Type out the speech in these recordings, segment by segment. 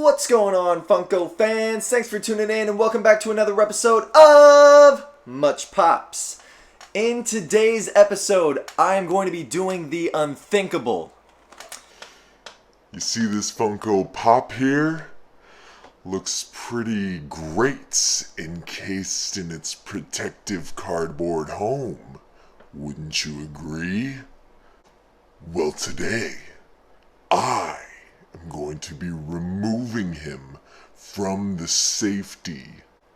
What's going on, Funko fans? Thanks for tuning in and welcome back to another episode of Much Pops. In today's episode, I am going to be doing the unthinkable. You see this Funko Pop here? Looks pretty great encased in its protective cardboard home. Wouldn't you agree? Well, today, I am going to be removing him from the safety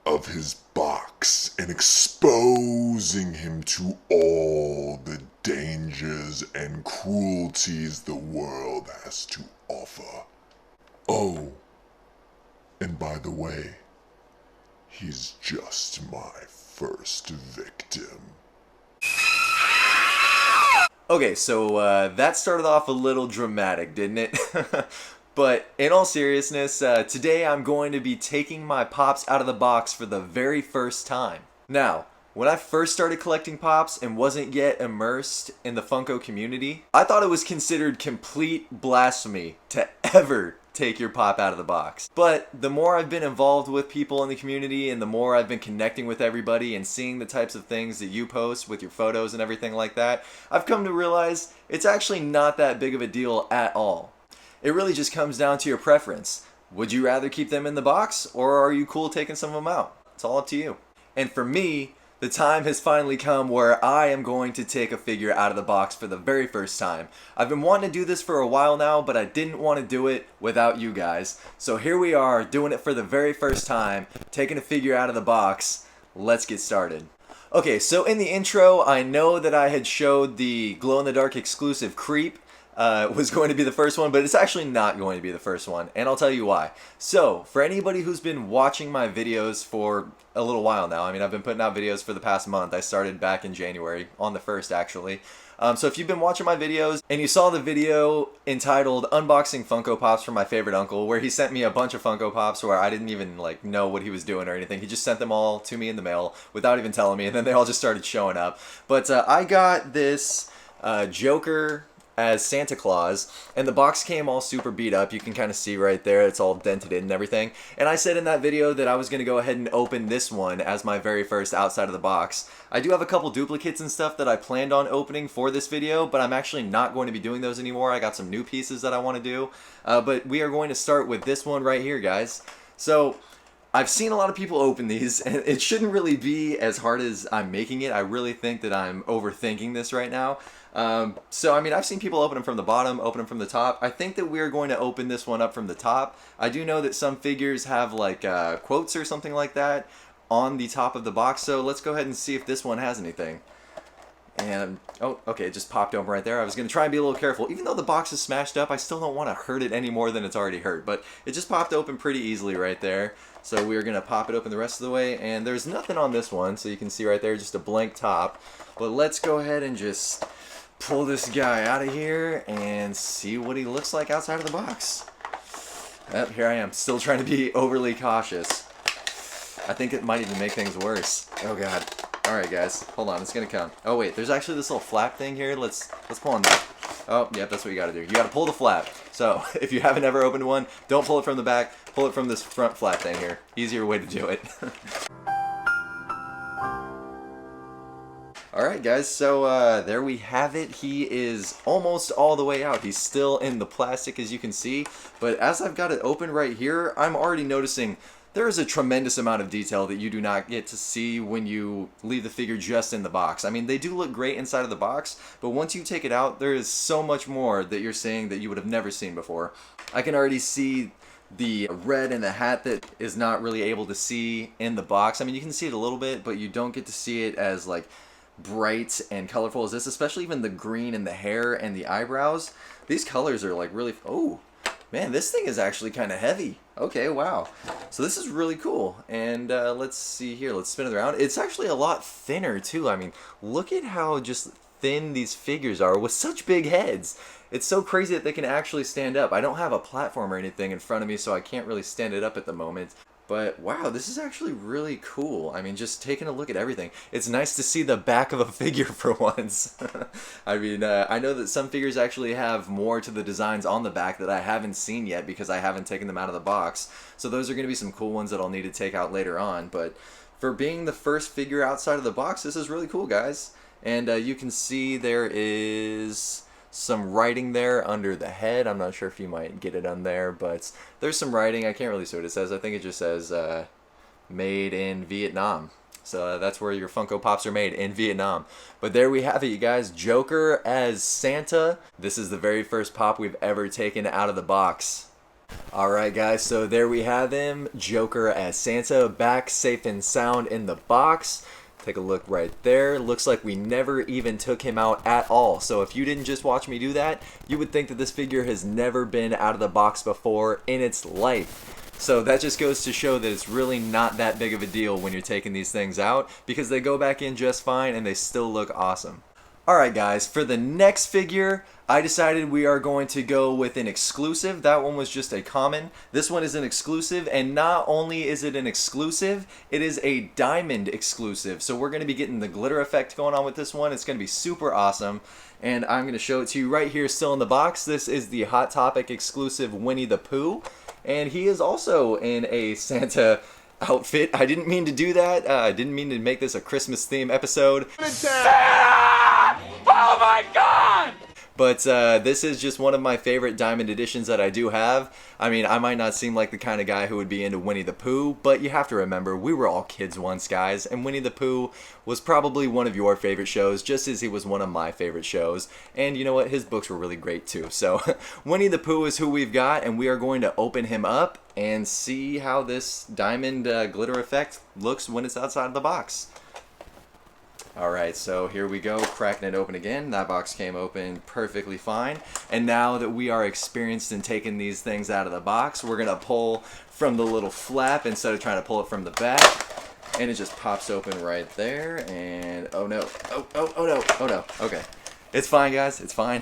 of his box and exposing him to all the dangers and cruelties the world has to offer. Oh, and by the way, he's just my first victim. Okay, so that started off a little dramatic, didn't it? But in all seriousness, today I'm going to be taking my Pops out of the box for the very first time. Now, when I first started collecting Pops and wasn't yet immersed in the Funko community, I thought it was considered complete blasphemy to ever take your Pop out of the box. But the more I've been involved with people in the community and the more I've been connecting with everybody and seeing the types of things that you post with your photos and everything like that, I've come to realize it's actually not that big of a deal at all. It really just comes down to your preference. Would you rather keep them in the box, or are you cool taking some of them out? It's all up to you. And for me, the time has finally come where I am going to take a figure out of the box for the very first time. I've been wanting to do this for a while now, but I didn't want to do it without you guys. So here we are, doing it for the very first time, taking a figure out of the box. Let's get started. Okay, so in the intro, I know that I had showed the glow-in-the-dark exclusive Creep. Was going to be the first one, but it's actually not going to be the first one, and I'll tell you why. So, for anybody who's been watching my videos for a little while now, I mean, I've been putting out videos for the past month. I started back in January, on the 1st actually. So if you've been watching my videos, and you saw the video entitled Unboxing Funko Pops from My Favorite Uncle, where he sent me a bunch of Funko Pops where I didn't even know what he was doing or anything. He just sent them all to me in the mail without even telling me, and then they all just started showing up. But I got this Joker as Santa Claus, and the box came all super beat up. You can kind of see right there, it's all dented in and everything. And I said in that video that I was going to go ahead and open this one as my very first outside of the box. I do have a couple duplicates and stuff that I planned on opening for this video, but I'm actually not going to be doing those anymore. I got some new pieces that I want to do, but we are going to start with this one right here, guys. So I've seen a lot of people open these, and it shouldn't really be as hard as I'm making it. I really think that I'm overthinking this right now. So, I mean, I've seen people open them from the bottom, open them from the top. I think that we're going to open this one up from the top. I do know that some figures have, quotes or something like that on the top of the box, so let's go ahead and see if this one has anything. And, oh, okay, it just popped open right there. I was going to try and be a little careful. Even though the box is smashed up, I still don't want to hurt it any more than it's already hurt. But it just popped open pretty easily right there. So we're going to pop it open the rest of the way. And there's nothing on this one, so you can see right there, just a blank top. But let's go ahead and just pull this guy out of here and see what he looks like outside of the box. Here I am, still trying to be overly cautious. I think it might even make things worse. Oh god. Alright guys, hold on, it's gonna come. Oh wait, there's actually this little flap thing here. Let's pull on that. Oh, yep, that's what you gotta do. You gotta pull the flap. So, if you haven't ever opened one, don't pull it from the back, pull it from this front flap thing here. Easier way to do it. Alright guys, so there we have it. He is almost all the way out. He's still in the plastic, as you can see, but as I've got it open right here, I'm already noticing there is a tremendous amount of detail that you do not get to see when you leave the figure just in the box. I mean, they do look great inside of the box, but once you take it out, there is so much more that you're seeing that you would have never seen before. I can already see the red in the hat that is not really able to see in the box. I mean, you can see it a little bit, but you don't get to see it as bright and colorful as this, especially even the green in the hair and the eyebrows. These colors are really, oh man, this thing is actually kind of heavy. Okay, wow. So this is really cool. And let's see here, let's spin it around. It's actually a lot thinner too. I mean, look at how just thin these figures are with such big heads. It's so crazy that they can actually stand up. I don't have a platform or anything in front of me, so I can't really stand it up at the moment. But wow, this is actually really cool. I mean, just taking a look at everything. It's nice to see the back of a figure for once. I mean, I know that some figures actually have more to the designs on the back that I haven't seen yet because I haven't taken them out of the box. So those are going to be some cool ones that I'll need to take out later on. But for being the first figure outside of the box, this is really cool, guys. And you can see there is some writing there under the head. I'm not sure if you might get it on there, but there's some writing. I can't really see what it says. I think it just says made in Vietnam. So that's where your Funko Pops are made, in Vietnam. But there we have it, you guys. Joker as Santa. This is the very first pop we've ever taken out of the box. Alright guys, so there we have him. Joker as Santa, back safe and sound in the box. Take a look right there. Looks like we never even took him out at all. So if you didn't just watch me do that, you would think that this figure has never been out of the box before in its life. So that just goes to show that it's really not that big of a deal when you're taking these things out, because they go back in just fine and they still look awesome. Alright guys, for the next figure, I decided we are going to go with an exclusive. That one was just a common. This one is an exclusive, and not only is it an exclusive, it is a diamond exclusive. So we're going to be getting the glitter effect going on with this one. It's going to be super awesome, and I'm going to show it to you right here still in the box. This is the Hot Topic exclusive Winnie the Pooh, and he is also in a Santa outfit. I didn't mean to do that. I didn't mean to make this a Christmas theme episode. Oh my god! But this is just one of my favorite diamond editions that I do have. I mean, I might not seem like the kind of guy who would be into Winnie the Pooh, but you have to remember, we were all kids once, guys, and Winnie the Pooh was probably one of your favorite shows, just as he was one of my favorite shows. And you know what? His books were really great too. So Winnie the Pooh is who we've got, and we are going to open him up and see how this diamond glitter effect looks when it's outside of the box. Alright, so here we go, cracking it open again. That box came open perfectly fine. And now that we are experienced in taking these things out of the box, we're going to pull from the little flap instead of trying to pull it from the back. And it just pops open right there, and oh no, oh no, okay. It's fine, guys, it's fine.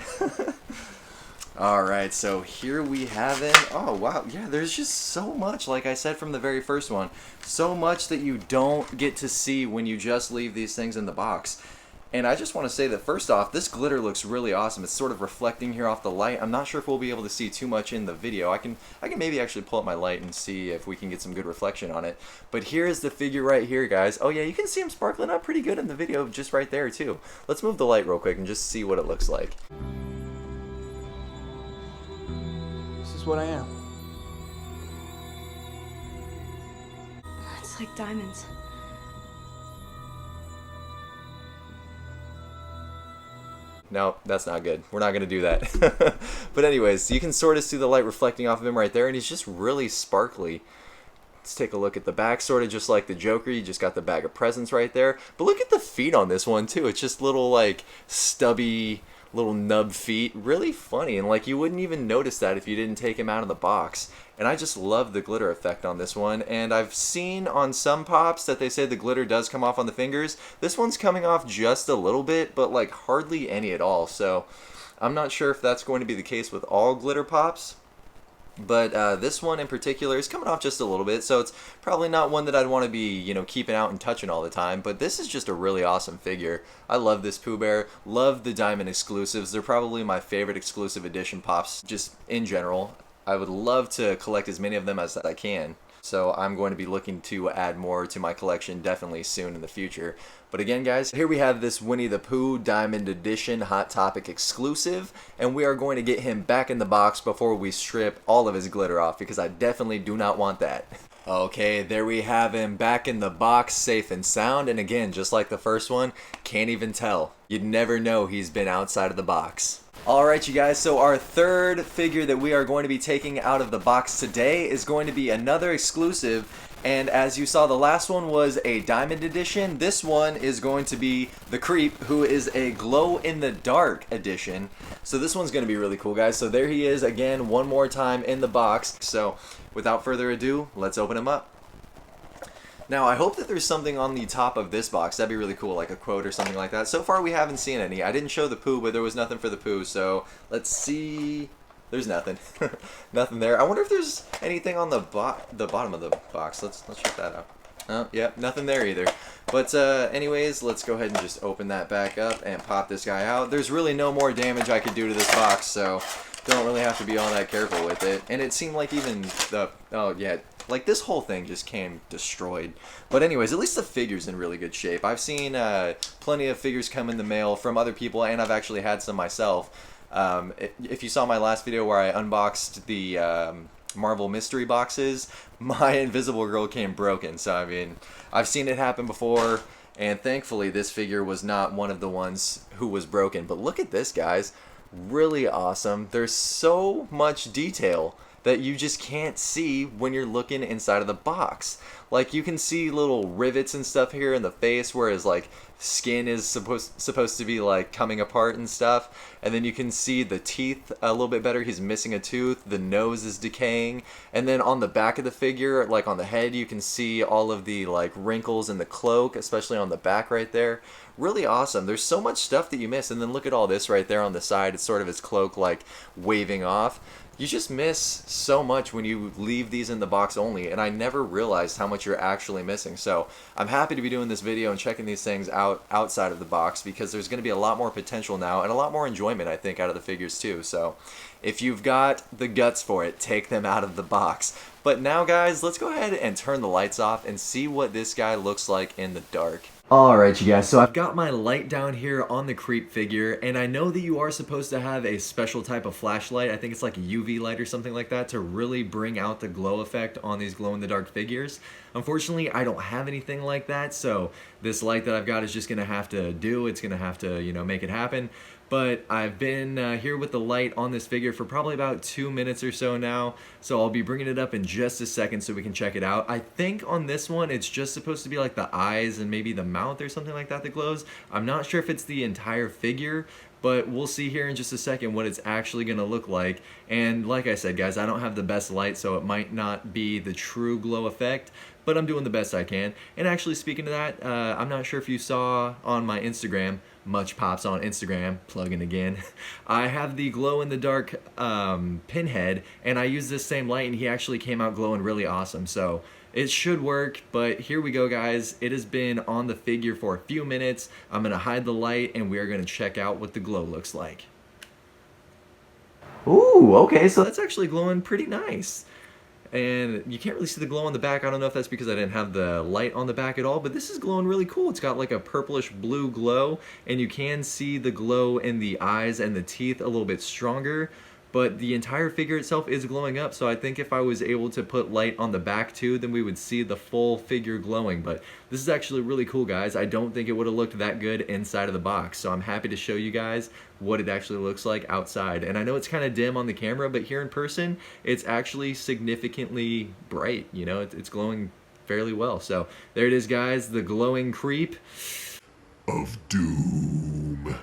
Alright, so here we have it. Oh wow, yeah, there's just so much, like I said from the very first one. So much that you don't get to see when you just leave these things in the box. And I just want to say that first off, this glitter looks really awesome. It's sort of reflecting here off the light. I'm not sure if we'll be able to see too much in the video. I can maybe actually pull up my light and see if we can get some good reflection on it. But here is the figure right here, guys. Oh yeah, you can see him sparkling up pretty good in the video just right there too. Let's move the light real quick and just see what it looks like. This is what I am. It's like diamonds. No, that's not good. We're not going to do that. But anyways, you can sort of see the light reflecting off of him right there, and he's just really sparkly. Let's take a look at the back, sort of just like the Joker. You just got the bag of presents right there. But look at the feet on this one, too. It's just little, like, stubby, little nub feet. Really funny, and, like, you wouldn't even notice that if you didn't take him out of the box. And I just love the glitter effect on this one. And I've seen on some pops that they say the glitter does come off on the fingers. This one's coming off just a little bit, but like hardly any at all. So I'm not sure if that's going to be the case with all glitter pops. But this one in particular is coming off just a little bit, so it's probably not one that I'd want to be, you know, keeping out and touching all the time. But this is just a really awesome figure. I love this Pooh Bear. Love the diamond exclusives. They're probably my favorite exclusive edition pops, just in general. I would love to collect as many of them as I can. So I'm going to be looking to add more to my collection definitely soon in the future. But again, guys, here we have this Winnie the Pooh Diamond Edition Hot Topic exclusive, and we are going to get him back in the box before we strip all of his glitter off, because I definitely do not want that. Okay, there we have him back in the box, safe and sound, and again, just like the first one, can't even tell. You'd never know he's been outside of the box. Alright you guys, so our third figure that we are going to be taking out of the box today is going to be another exclusive, and as you saw, the last one was a diamond edition. This one is going to be the Creep, who is a glow-in-the-dark edition. So this one's going to be really cool, guys. So there he is again one more time in the box. So without further ado, let's open him up. Now, I hope that there's something on the top of this box. That'd be really cool, like a quote or something like that. So far, we haven't seen any. I didn't show the Pooh, but there was nothing for the Pooh, so let's see. There's nothing. Nothing there. I wonder if there's anything on the bottom of the box. Let's check that out. Oh, yep, nothing there either. But anyways, let's go ahead and just open that back up and pop this guy out. There's really no more damage I could do to this box, so don't really have to be all that careful with it. And it seemed like even the, oh yeah, like this whole thing just came destroyed. But anyways, at least the figure's in really good shape. I've seen plenty of figures come in the mail from other people, and I've actually had some myself. If you saw my last video where I unboxed the Marvel mystery boxes, my Invisible Girl came broken. So I mean, I've seen it happen before, and thankfully this figure was not one of the ones who was broken. But look at this, guys. Really awesome. There's so much detail that you just can't see when you're looking inside of the box. Like, you can see little rivets and stuff here in the face, whereas like skin is supposed to be like coming apart and stuff. And then you can see the teeth a little bit better. He's missing a tooth. The nose is decaying. And then on the back of the figure, like on the head, you can see all of the like wrinkles in the cloak, especially on the back right there. Really awesome. There's so much stuff that you miss. And then look at all this right there on the side. It's sort of his cloak like waving off. You just miss so much when you leave these in the box only, and I never realized how much you're actually missing. So I'm happy to be doing this video and checking these things out outside of the box, because there's going to be a lot more potential now and a lot more enjoyment, I think, out of the figures too. So if you've got the guts for it, take them out of the box. But now, guys, let's go ahead and turn the lights off and see what this guy looks like in the dark. Alright, you guys, so I've got my light down here on the creep figure, and I know that you are supposed to have a special type of flashlight. I think it's like a UV light or something like that to really bring out the glow effect on these glow-in-the-dark figures. Unfortunately, I don't have anything like that, so this light that I've got is just going to have to do. It's going to have to, you know, make it happen. But I've been here with the light on this figure for probably about 2 minutes or so now, so I'll be bringing it up in just a second so we can check it out. I think on this one it's just supposed to be like the eyes and maybe the mouth or something like that that glows. I'm not sure if it's the entire figure, but we'll see here in just a second what it's actually going to look like. And like I said, guys, I don't have the best light, so it might not be the true glow effect, but I'm doing the best I can. And actually, speaking of that, I'm not sure if you saw on my Instagram, Much Pops on Instagram, plugging again, I have the glow-in-the-dark pinhead, and I use this same light, and he actually came out glowing really awesome. So it should work, but here we go, guys. It has been on the figure for a few minutes. I'm going to hide the light, and we are going to check out what the glow looks like. Ooh, okay, so that's actually glowing pretty nice. And you can't really see the glow on the back. I don't know if that's because I didn't have the light on the back at all, but this is glowing really cool. It's got like a purplish blue glow, and you can see the glow in the eyes and the teeth a little bit stronger, but the entire figure itself is glowing up. So I think if I was able to put light on the back too, then we would see the full figure glowing. But this is actually really cool, guys. I don't think it would have looked that good inside of the box, so I'm happy to show you guys what it actually looks like outside. And I know it's kind of dim on the camera, but here in person it's actually significantly bright. You know, it's glowing fairly well. So there it is, guys, the glowing creep of doom.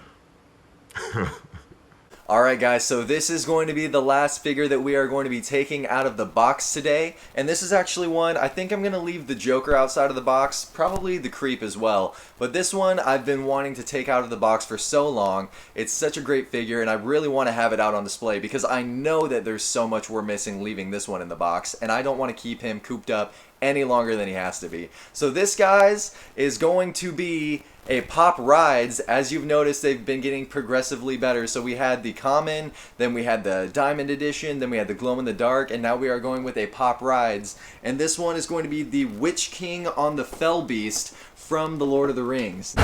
Alright, guys, so this is going to be the last figure that we are going to be taking out of the box today, and this is actually one, I think I'm going to leave the Joker outside of the box, probably the Creep as well, but this one I've been wanting to take out of the box for so long. It's such a great figure, and I really want to have it out on display because I know that there's so much we're missing leaving this one in the box, and I don't want to keep him cooped up any longer than he has to be. So this, guys, is going to be a Pop Rides. As you've noticed, they've been getting progressively better. So we had the common, then we had the diamond edition, then we had the glow in the dark, and now we are going with a Pop Rides. And this one is going to be the Witch King on the Fell Beast from The Lord of the Rings.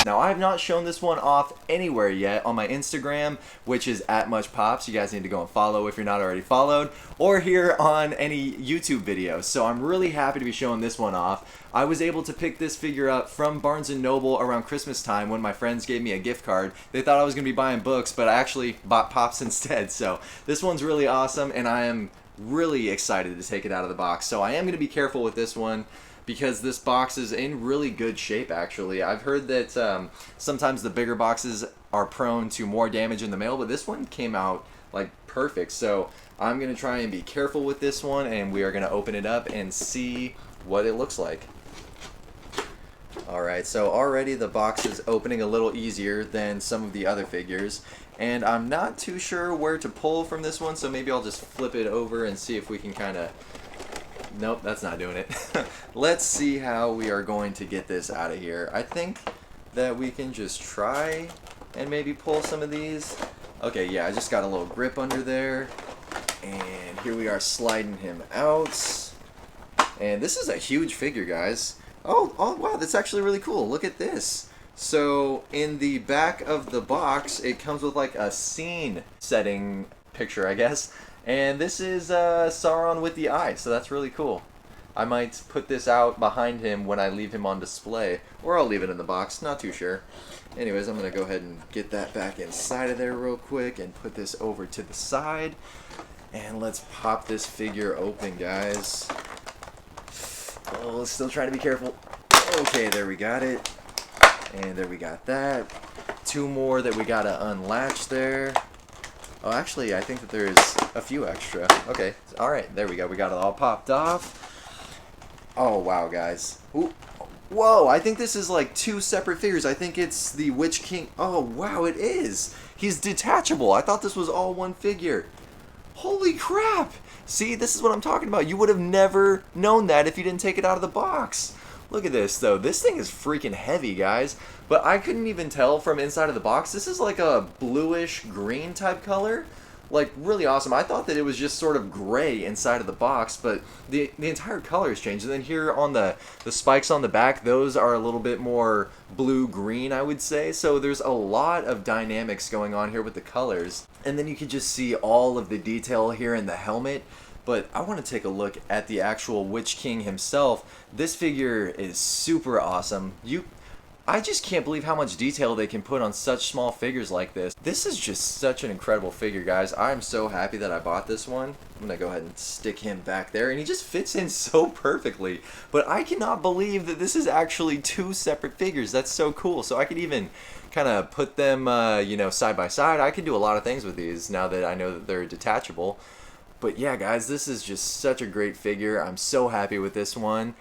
Now, I have not shown this one off anywhere yet on my Instagram, which is @MuchPops. You guys need to go and follow if you're not already followed, or here on any YouTube videos. So I'm really happy to be showing this one off. I was able to pick this figure up from Barnes & Noble around Christmas time when my friends gave me a gift card. They thought I was going to be buying books, but I actually bought Pops instead. So this one's really awesome, and I am really excited to take it out of the box. So I am going to be careful with this one, because this box is in really good shape, actually. I've heard that sometimes the bigger boxes are prone to more damage in the mail, but this one came out like perfect. So I'm going to try and be careful with this one, and we are going to open it up and see what it looks like. Alright, so already the box is opening a little easier than some of the other figures. And I'm not too sure where to pull from this one, so maybe I'll just flip it over and see if we can kind of... Nope, that's not doing it. Let's see how we are going to get this out of here. I think that we can just try and maybe pull some of these. Okay, yeah, I just got a little grip under there. And here we are sliding him out. And this is a huge figure, guys. Oh, wow, that's actually really cool. Look at this. So, in the back of the box, it comes with like a scene setting picture, I guess. And this is Sauron with the eye, so that's really cool. I might put this out behind him when I leave him on display. Or I'll leave it in the box, not too sure. Anyways, I'm going to go ahead and get that back inside of there real quick and put this over to the side. And let's pop this figure open, guys. Oh, still trying to be careful. Okay, there we got it. And there we got that. Two more that we gotta unlatch there. Oh, actually, I think that there's a few extra. Okay, alright, there we go. We got it all popped off. Oh, wow, guys. Ooh. Whoa, I think this is like two separate figures. I think it's the Witch King. Oh, wow, it is. He's detachable. I thought this was all one figure. Holy crap! See, this is what I'm talking about. You would have never known that if you didn't take it out of the box. Look at this, though. This thing is freaking heavy, guys. But I couldn't even tell from inside of the box. This is like a bluish green type color. Like, really awesome. I thought that it was just sort of gray inside of the box, but the entire color has changed. And then here on the spikes on the back, those are a little bit more blue-green, I would say. So there's a lot of dynamics going on here with the colors. And then you can just see all of the detail here in the helmet. But I want to take a look at the actual Witch King himself. This figure is super awesome. I just can't believe how much detail they can put on such small figures like this. This is just such an incredible figure, guys. I'm so happy that I bought this one. I'm going to go ahead and stick him back there, and he just fits in so perfectly. But I cannot believe that this is actually two separate figures. That's so cool. So I could even kind of put them, you know, side by side. I can do a lot of things with these now that I know that they're detachable. But yeah, guys, this is just such a great figure. I'm so happy with this one.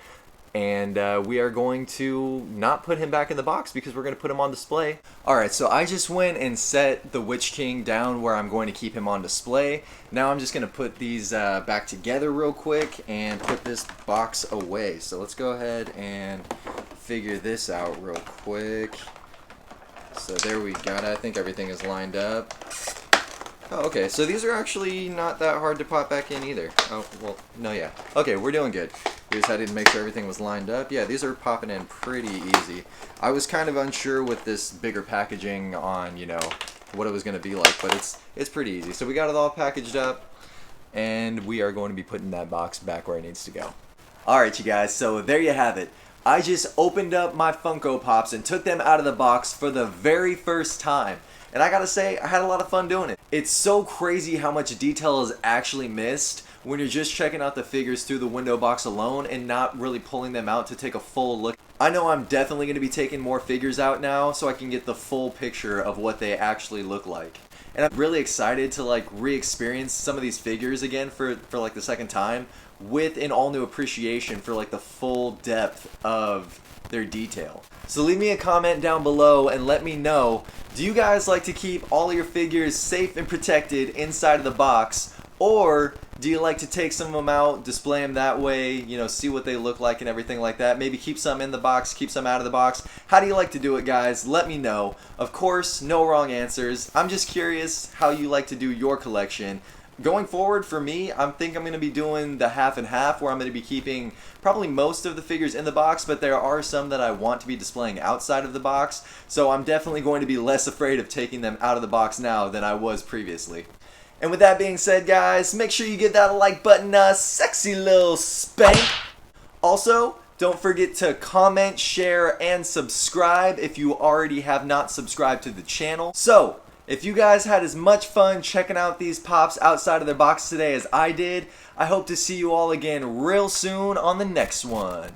And we are going to not put him back in the box because we're going to put him on display. Alright, so I just went and set the Witch King down where I'm going to keep him on display. Now I'm just going to put these back together real quick and put this box away. So let's go ahead and figure this out real quick. So there we got it. I think everything is lined up. Oh, okay, so these are actually not that hard to pop back in either. Oh, well, no, yeah. Okay, we're doing good. We just had to make sure everything was lined up. Yeah, these are popping in pretty easy. I was kind of unsure with this bigger packaging on, you know, what it was going to be like, but it's pretty easy. So we got it all packaged up, and we are going to be putting that box back where it needs to go. Alright, you guys, so there you have it. I just opened up my Funko Pops and took them out of the box for the very first time. And I gotta say, I had a lot of fun doing it. It's so crazy how much detail is actually missed when you're just checking out the figures through the window box alone and not really pulling them out to take a full look. I know I'm definitely going to be taking more figures out now so I can get the full picture of what they actually look like. And I'm really excited to like re-experience some of these figures again for like the second time with an all new appreciation for like the full depth of their detail. So leave me a comment down below and let me know, do you guys like to keep all of your figures safe and protected inside of the box, or do you like to take some of them out, display them that way, you know, see what they look like and everything like that? Maybe keep some in the box, keep some out of the box. How do you like to do it, guys? Let me know. Of course, no wrong answers. I'm just curious how you like to do your collection. Going forward, for me, I think I'm going to be doing the half and half, where I'm going to be keeping probably most of the figures in the box, but there are some that I want to be displaying outside of the box, so I'm definitely going to be less afraid of taking them out of the box now than I was previously. And with that being said, guys, make sure you give that like button a sexy little spank. Also, don't forget to comment, share, and subscribe if you already have not subscribed to the channel. So, if you guys had as much fun checking out these pops outside of their box today as I did, I hope to see you all again real soon on the next one.